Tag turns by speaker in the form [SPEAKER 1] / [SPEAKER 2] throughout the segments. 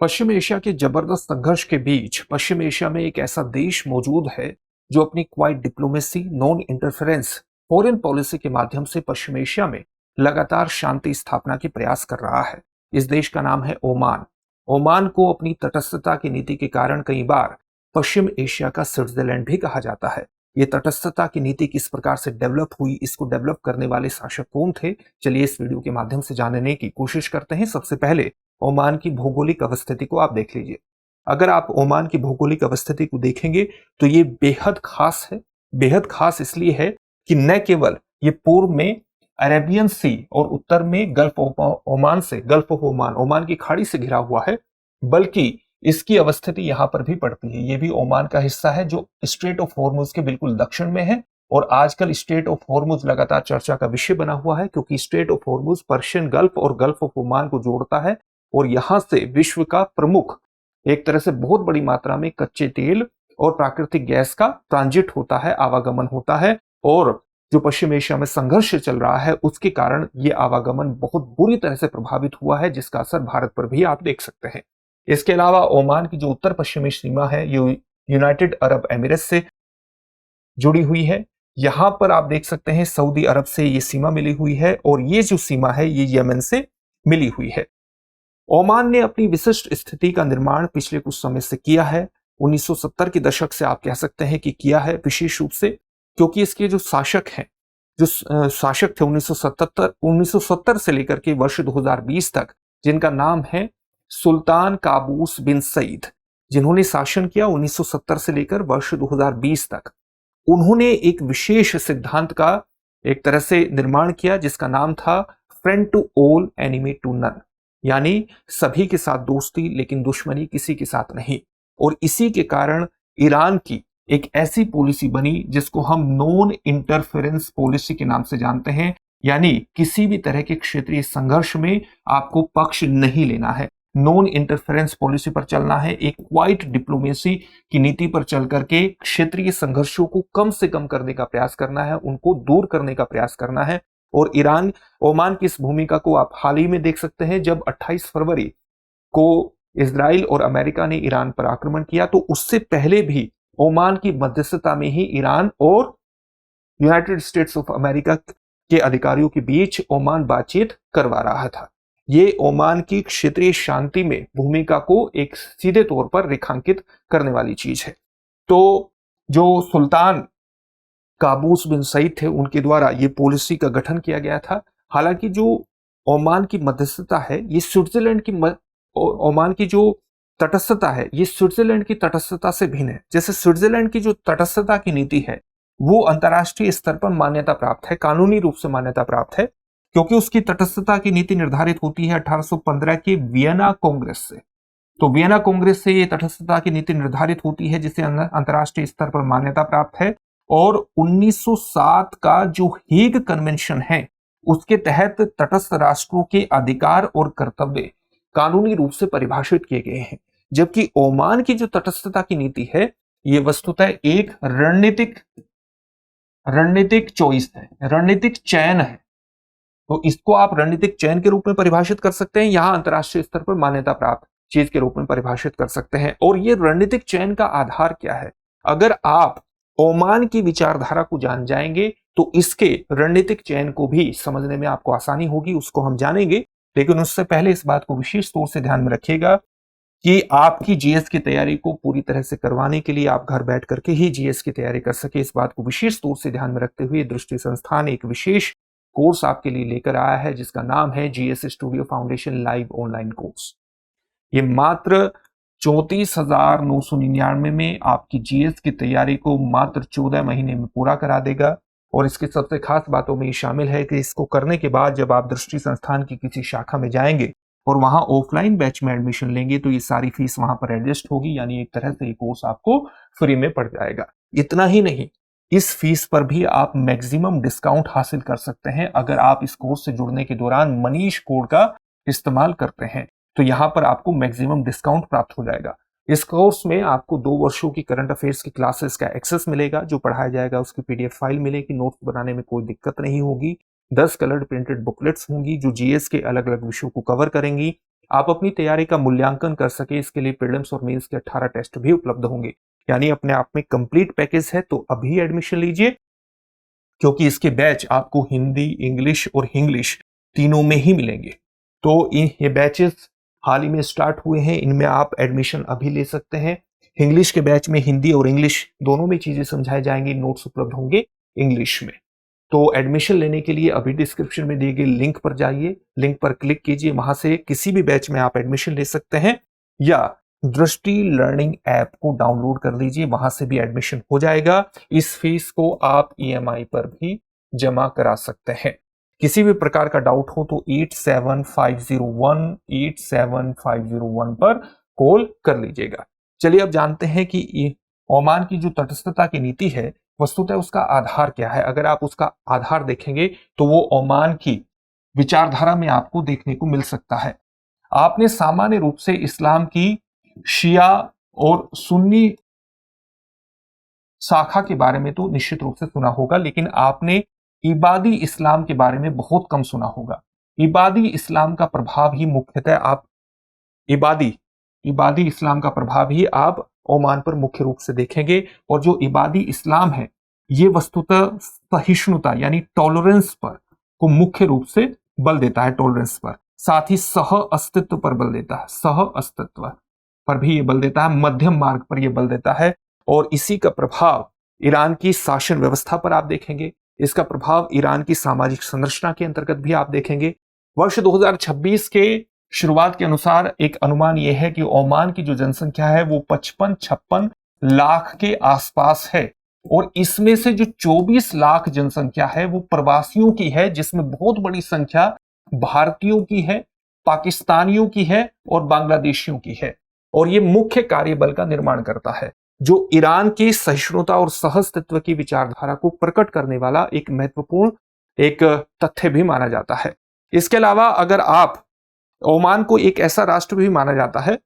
[SPEAKER 1] पश्चिम Asia के जबरदस्त संघर्ष के बीच पश्चिम एशिया में एक ऐसा देश मौजूद है जो अपनी quite diplomacy, non interference, foreign policy के माध्यम से पश्चिम एशिया में लगातार शांति स्थापना के प्रयास कर रहा है। इस देश का नाम है ओमान। ओमान को अपनी तटस्थता की नीति के कारण कई बार पश्चिम एशिया का स्विट्जरलैंड भी कहा जाता है। ये तटस्थता की नीति किस प्रकार से डेवलप हुई, इसको डेवलप करने वाले शासक कौन थे, चलिए इस वीडियो के माध्यम से जानने की कोशिश करते हैं। सबसे पहले ओमान की भौगोलिक अवस्थिति को आप देख लीजिए। अगर आप ओमान की भौगोलिक अवस्थिति को देखेंगे तो ये बेहद खास है। बेहद खास इसलिए है कि न केवल ये पूर्व में अरेबियन सी और उत्तर में गल्फ ऑफ ओमान से, गल्फ ऑफ ओमान, ओमान की खाड़ी से घिरा हुआ है, बल्कि इसकी अवस्थिति यहां पर भी पड़ती है। ये भी ओमान का हिस्सा है जो स्ट्रेट ऑफ हॉर्मुज के बिल्कुल दक्षिण में है। और आजकल स्ट्रेट ऑफ हॉर्मुज लगातार चर्चा का विषय बना हुआ है, क्योंकि straight of Hormuz Persian gulf और गल्फ ऑफ ओमान को जोड़ता है और यहां से विश्व का प्रमुख, एक तरह से बहुत बड़ी मात्रा में कच्चे तेल और प्राकृतिक गैस का ट्रांजिट होता है, आवागमन होता है। और जो पश्चिम एशिया में संघर्ष चल रहा है उसके कारण ये आवागमन बहुत बुरी तरह से प्रभावित हुआ है, जिसका असर भारत पर भी आप देख सकते हैं। इसके अलावा ओमान की जो उत्तर पश्चिमी सीमा है ये यूनाइटेड अरब एमिरेट्स से जुड़ी हुई है। यहां पर आप देख सकते हैं सऊदी अरब से ये सीमा मिली हुई है और ये जो सीमा है ये यमन से मिली हुई है। ओमान ने अपनी विशिष्ट स्थिति का निर्माण पिछले कुछ समय से किया है। 1970 के दशक से आप कह सकते हैं कि किया है, विशेष रूप से क्योंकि इसके जो शासक हैं, जो शासक थे 1970 से लेकर के वर्ष 2020 तक, जिनका नाम है सुल्तान काबूस बिन सईद, जिन्होंने शासन किया 1970 से लेकर वर्ष 2020 तक। उन्होंने एक विशेष सिद्धांत का एक तरह से निर्माण किया जिसका नाम था friend to all enemy to none, यानी सभी के साथ दोस्ती लेकिन दुश्मनी किसी के साथ नहीं। और इसी के कारण ईरान की एक ऐसी पॉलिसी बनी जिसको हम नॉन इंटरफेरेंस पॉलिसी के नाम से जानते हैं, यानी किसी भी तरह के क्षेत्रीय संघर्ष में आपको पक्ष नहीं लेना है, नॉन इंटरफेरेंस पॉलिसी पर चलना है, एक क्वाइट डिप्लोमेसी की नीति पर चल करके क्षेत्रीय संघर्षों को कम से कम करने का प्रयास करना है, उनको दूर करने का प्रयास करना है। और ईरान, ओमान की इस भूमिका को आप हाल ही में देख सकते हैं, जब 28 फरवरी को इजराइल और अमेरिका ने ईरान पर आक्रमण किया तो उससे पहले भी ओमान की मध्यस्थता में ही ईरान और यूनाइटेड स्टेट्स ऑफ अमेरिका के अधिकारियों के बीच ओमान बातचीत करवा रहा था। ये ओमान की क्षेत्रीय शांति में भूमिका को एक सीधे तौर पर रेखांकित करने वाली चीज है। तो जो सुल्तान काबूस बिन सईद थे उनके द्वारा ये पॉलिसी का गठन किया गया था। हालांकि जो ओमान की मध्यस्थता है ये स्विट्जरलैंड की ओमान की जो तटस्थता है ये स्विट्जरलैंड की तटस्थता से भिन्न है। जैसे स्विट्जरलैंड की जो तटस्थता की नीति है वो अंतर्राष्ट्रीय स्तर पर मान्यता प्राप्त है, कानूनी रूप से मान्यता प्राप्त है, क्योंकि उसकी तटस्थता की नीति निर्धारित होती है 1815 के वियना कांग्रेस से। तो वियना कांग्रेस से ये तटस्थता की नीति निर्धारित होती है जिसे अंतर्राष्ट्रीय स्तर पर मान्यता प्राप्त है। और 1907 का जो हेग कन्वेंशन है उसके तहत तटस्थ राष्ट्रों के अधिकार और कर्तव्य कानूनी रूप से परिभाषित किए गए हैं। जबकि ओमान की जो तटस्थता की नीति है ये वस्तुतः एक रणनीतिक चॉइस है, रणनीतिक चयन है। तो इसको आप रणनीतिक चयन के रूप में परिभाषित कर सकते हैं, यहां अंतर्राष्ट्रीय स्तर पर मान्यता प्राप्त चीज के रूप में परिभाषित कर सकते हैं। और ये रणनीतिक चयन का आधार क्या है? अगर आप ओमान की विचारधारा को जान जाएंगे तो इसके रणनीतिक चयन को भी समझने में आपको आसानी होगी, उसको हम जानेंगे। लेकिन उससे पहले इस बात को विशेष तौर से ध्यान में रखिएगा कि आपकी जीएस की तैयारी को पूरी तरह से करवाने के लिए आप घर बैठ करके ही जीएस की तैयारी कर सके, इस बात को विशेष तौर से ध्यान में रखते हुए दृष्टि संस्थान एक विशेष कोर्स आपके लिए लेकर आया है जिसका नाम है GS studio foundation live online course. ये मात्र 34,999 में आपकी जीएस की तैयारी को मात्र 14 महीने में पूरा करा देगा। और इसकी सबसे खास बातों में ये शामिल है कि इसको करने के बाद जब आप दृष्टि संस्थान की किसी शाखा में जाएंगे और वहां ऑफलाइन बैच में एडमिशन लेंगे तो ये सारी फीस वहां पर एडजस्ट होगी, यानी एक तरह से ये कोर्स आपको फ्री में पड़ जाएगा। इतना ही नहीं, इस फीस पर भी आप मैक्सिमम डिस्काउंट हासिल कर सकते हैं अगर आप इस कोर्स से जुड़ने के दौरान मनीष कोड का इस्तेमाल करते हैं, तो यहां पर आपको मैक्सिमम डिस्काउंट प्राप्त हो जाएगा। इस कोर्स में आपको 2 वर्षों की करंट अफेयर्स की क्लासेस का एक्सेस मिलेगा, जो पढ़ाया जाएगा उसकी पीडीएफ फाइल मिलेगी, नोट्स बनाने में कोई दिक्कत नहीं होगी। 10 कलर्ड प्रिंटेड बुकलेट्स होंगी जो जीएस के अलग अलग विषयों को कवर करेंगी। आप अपनी तैयारी का मूल्यांकन कर सके, इसके लिए प्रीलिम्स और मेंस के 18 टेस्ट भी उपलब्ध होंगे। यानी अपने आप में कंप्लीट पैकेज है, तो अभी एडमिशन लीजिए, क्योंकि इसके बैच आपको हिंदी, इंग्लिश और इंग्लिश तीनों में ही मिलेंगे। तो ये बैचेस हाल ही में स्टार्ट हुए हैं, इनमें आप एडमिशन अभी ले सकते हैं। इंग्लिश के बैच में हिंदी और इंग्लिश दोनों में चीजें समझाई जाएंगी, नोट्स उपलब्ध होंगे इंग्लिश में। तो एडमिशन लेने के लिए अभी डिस्क्रिप्शन में दिए गए लिंक पर जाइए, लिंक पर क्लिक कीजिए, वहां से किसी भी बैच में आप एडमिशन ले सकते हैं, या दृष्टि लर्निंग ऐप को डाउनलोड कर लीजिए, वहां से भी एडमिशन हो जाएगा। इस फीस को आप ईएमआई पर भी जमा करा सकते हैं। किसी भी प्रकार का डाउट हो तो 8750187501 पर कॉल कर लीजिएगा। चलिए अब जानते हैं कि ओमान की जो तटस्थता की नीति है, वस्तुतः उसका आधार क्या है। अगर आप उसका आधार देखेंगे तो वो ओमान की विचारधारा में आपको देखने को मिल सकता है। आपने सामान्य रूप से इस्लाम की शिया और सुन्नी शाखा के बारे में तो निश्चित रूप से सुना होगा, लेकिन आपने इबादी इस्लाम के बारे में बहुत कम सुना होगा। इबादी इस्लाम का प्रभाव ही मुख्यतः आप इबादी इस्लाम का प्रभाव ही आप ओमान पर मुख्य रूप से देखेंगे। और जो इबादी इस्लाम है, ये वस्तुतः सहिष्णुता यानी टॉलरेंस पर को मुख्य रूप से बल देता है, टॉलरेंस पर, साथ ही सह अस्तित्व पर बल देता है, सह अस्तित्व पर भी ये बल देता है, मध्यम मार्ग पर यह बल देता है। और इसी का प्रभाव ईरान की शासन व्यवस्था पर आप देखेंगे, इसका प्रभाव ईरान की सामाजिक संरचना के अंतर्गत भी आप देखेंगे। वर्ष 2026 के शुरुआत के अनुसार एक अनुमान यह है कि ओमान की जो जनसंख्या है वो 55-56 लाख के आसपास है, और इसमें से जो 24 लाख जनसंख्या है वो प्रवासियों की है, जिसमें बहुत बड़ी संख्या भारतीयों की है, पाकिस्तानियों की है और बांग्लादेशियों की है। और ये मुख्य कार्यबल का निर्माण करता है, जो ईरान की सहिष्णुता और सहअस्तित्व की विचारधारा को प्रकट करने वाला एक महत्वपूर्ण एक तथ्य भी माना जाता है। इसके अलावा अगर आप ओमान को एक ऐसा राष्ट्र भी माना जाता है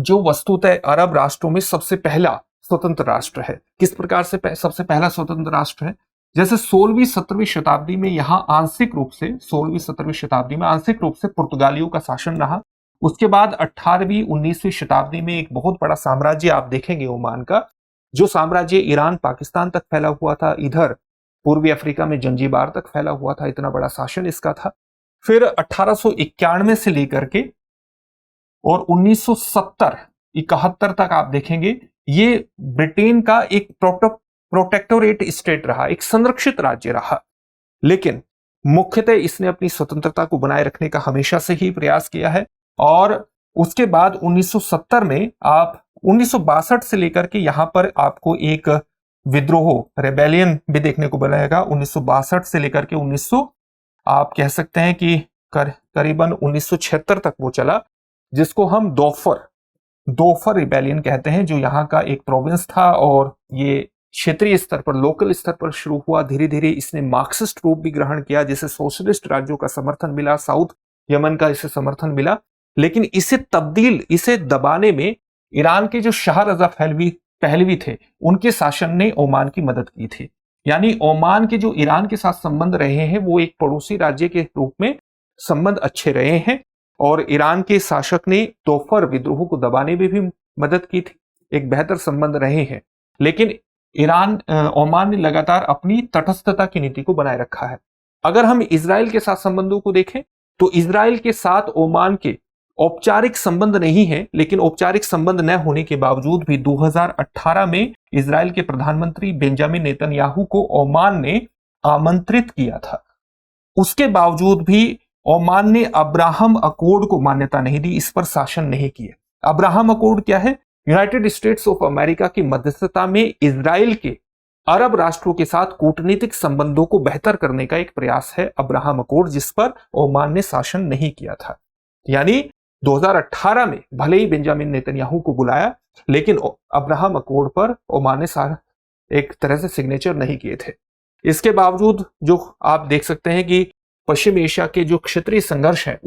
[SPEAKER 1] जो वस्तुतः अरब राष्ट्रों में सबसे पहला स्वतंत्र राष्ट्र है। किस प्रकार से सबसे पहला स्वतंत्र राष्ट्र है? जैसे 16वीं-17वीं शताब्दी में यहां आंशिक रूप से 16वीं-17वीं शताब्दी में आंशिक रूप से पुर्तगालियों का शासन रहा। उसके बाद 18वीं-19वीं शताब्दी में एक बहुत बड़ा साम्राज्य आप देखेंगे ओमान का, जो साम्राज्य ईरान पाकिस्तान तक फैला हुआ था, इधर पूर्वी अफ्रीका में जंजीबार तक फैला हुआ था, इतना बड़ा शासन इसका था। फिर 1891 से लेकर के और 1970-71 तक आप देखेंगे ये ब्रिटेन का एक प्रोटेक्टोरेट स्टेट रहा, एक संरक्षित राज्य रहा। लेकिन मुख्यतः इसने अपनी स्वतंत्रता को बनाए रखने का हमेशा से ही प्रयास किया है। और उसके बाद 1970 में आप 1962 से लेकर के यहां पर आपको एक विद्रोह रेबेलियन भी देखने को मिलेगा। 1962 से लेकर के 1900 आप कह सकते हैं कि करीबन 1976 तक वो चला, जिसको हम दोफर रिबेलियन कहते हैं, जो यहाँ का एक प्रोविंस था। और ये क्षेत्रीय स्तर पर, लोकल स्तर पर शुरू हुआ। धीरे धीरे इसने मार्क्सिस्ट रूप भी ग्रहण किया, जिसे सोशलिस्ट राज्यों का समर्थन मिला, साउथ यमन का इसे समर्थन मिला। लेकिन इसे दबाने में ईरान के जो शाह रजा पहलवी थे, उनके शासन ने ओमान की मदद की थी। यानी ओमान के जो ईरान के साथ संबंध रहे हैं वो एक पड़ोसी राज्य के रूप में संबंध अच्छे रहे हैं। और ईरान के शासक ने दोफर विद्रोह को दबाने में भी मदद की थी, एक बेहतर संबंध रहे हैं। लेकिन ओमान ने लगातार अपनी तटस्थता की नीति को बनाए रखा है। अगर हम इजराइल के साथ संबंधों को देखें तो इजराइल के साथ ओमान के औपचारिक संबंध नहीं है, लेकिन औपचारिक संबंध न होने के बावजूद भी 2018 में इजराइल के प्रधानमंत्री बेंजामिन नेतन्याहू को ओमान ने आमंत्रित किया था। उसके बावजूद भी ओमान ने अब्राहम अकॉर्ड को मान्यता नहीं दी, इस पर शासन नहीं किया। अब्राहम अकॉर्ड क्या है? यूनाइटेड स्टेट्स ऑफ अमेरिका की मध्यस्थता में इजराइल के अरब राष्ट्रों के साथ कूटनीतिक संबंधों को बेहतर करने का एक प्रयास है अब्राहम अकॉर्ड, जिस पर ओमान ने शासन नहीं किया था। यानी 2018 में भले ही बेंजामिन नेतन्याहू को बुलाया, लेकिन अब्राहम अकॉर्ड पर ओमान ने एक तरह से सिग्नेचर नहीं किए थे। इसके बावजूद जो आप देख सकते हैं कि पश्चिम एशिया के जो क्षेत्रीय संघर्ष है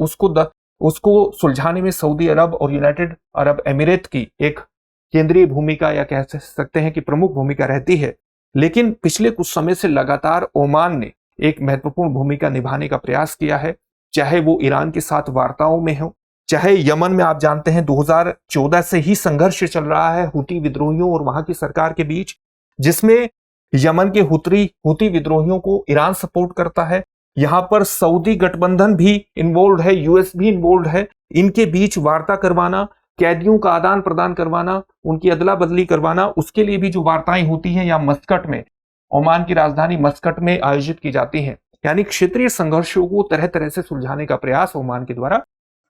[SPEAKER 1] उसको सुलझाने में सऊदी अरब और यूनाइटेड अरब एमिरेट की एक केंद्रीय भूमिका, या कह सकते हैं कि प्रमुख भूमिका रहती है। लेकिन पिछले कुछ समय से लगातार ओमान ने एक महत्वपूर्ण भूमिका निभाने का प्रयास किया है, चाहे वो ईरान के साथ वार्ताओं में हो, चाहे यमन में आप जानते हैं 2014 से ही संघर्ष चल रहा है हुती विद्रोहियों और वहां की सरकार के बीच, जिसमें यमन के हुती विद्रोहियों को ईरान सपोर्ट करता है। यहां पर सऊदी गठबंधन भी इन्वॉल्व है, यूएस भी इन्वॉल्व है। इनके बीच वार्ता करवाना, कैदियों का आदान प्रदान करवाना, उनकी अदला बदली करवाना, उसके लिए भी जो वार्ताएं होती हैं यहाँ मस्कट में, ओमान की राजधानी मस्कट में आयोजित की जाती हैं। यानी क्षेत्रीय संघर्षों को तरह तरह से सुलझाने का प्रयास ओमान के द्वारा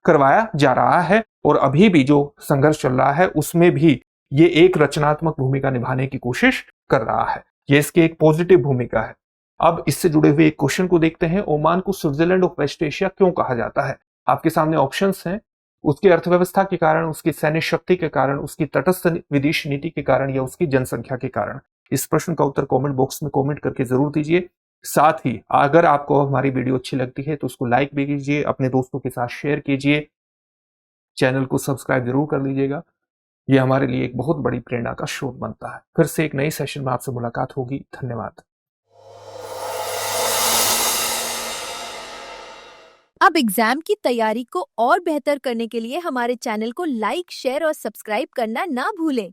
[SPEAKER 1] करवाया जा रहा है। और अभी भी जो संघर्ष चल रहा है उसमें भी ये एक रचनात्मक भूमिका निभाने की कोशिश कर रहा है। ये इसकी एक पॉजिटिव भूमिका है। अब इससे जुड़े हुए एक क्वेश्चन को देखते हैं, ओमान को स्विट्जरलैंड ऑफ वेस्ट एशिया क्यों कहा जाता है? आपके सामने ऑप्शंस हैं, उसकी अर्थव्यवस्था के कारण, उसकी सैन्य शक्ति के कारण, उसकी तटस्थ विदेश नीति के कारण या उसकी जनसंख्या के कारण। इस प्रश्न का उत्तर कमेंट बॉक्स में कमेंट करके जरूर दीजिए। साथ ही अगर आपको हमारी वीडियो अच्छी लगती है तो उसको लाइक भी कीजिए, अपने दोस्तों के साथ शेयर कीजिए, चैनल को सब्सक्राइब जरूर कर लीजिएगा। ये हमारे लिए एक बहुत बड़ी प्रेरणा का स्रोत बनता है। फिर से एक नई सेशन में आपसे मुलाकात होगी। धन्यवाद।
[SPEAKER 2] अब एग्जाम की तैयारी को और बेहतर करने के लिए हमारे चैनल को लाइक, शेयर और सब्सक्राइब करना ना भूलें।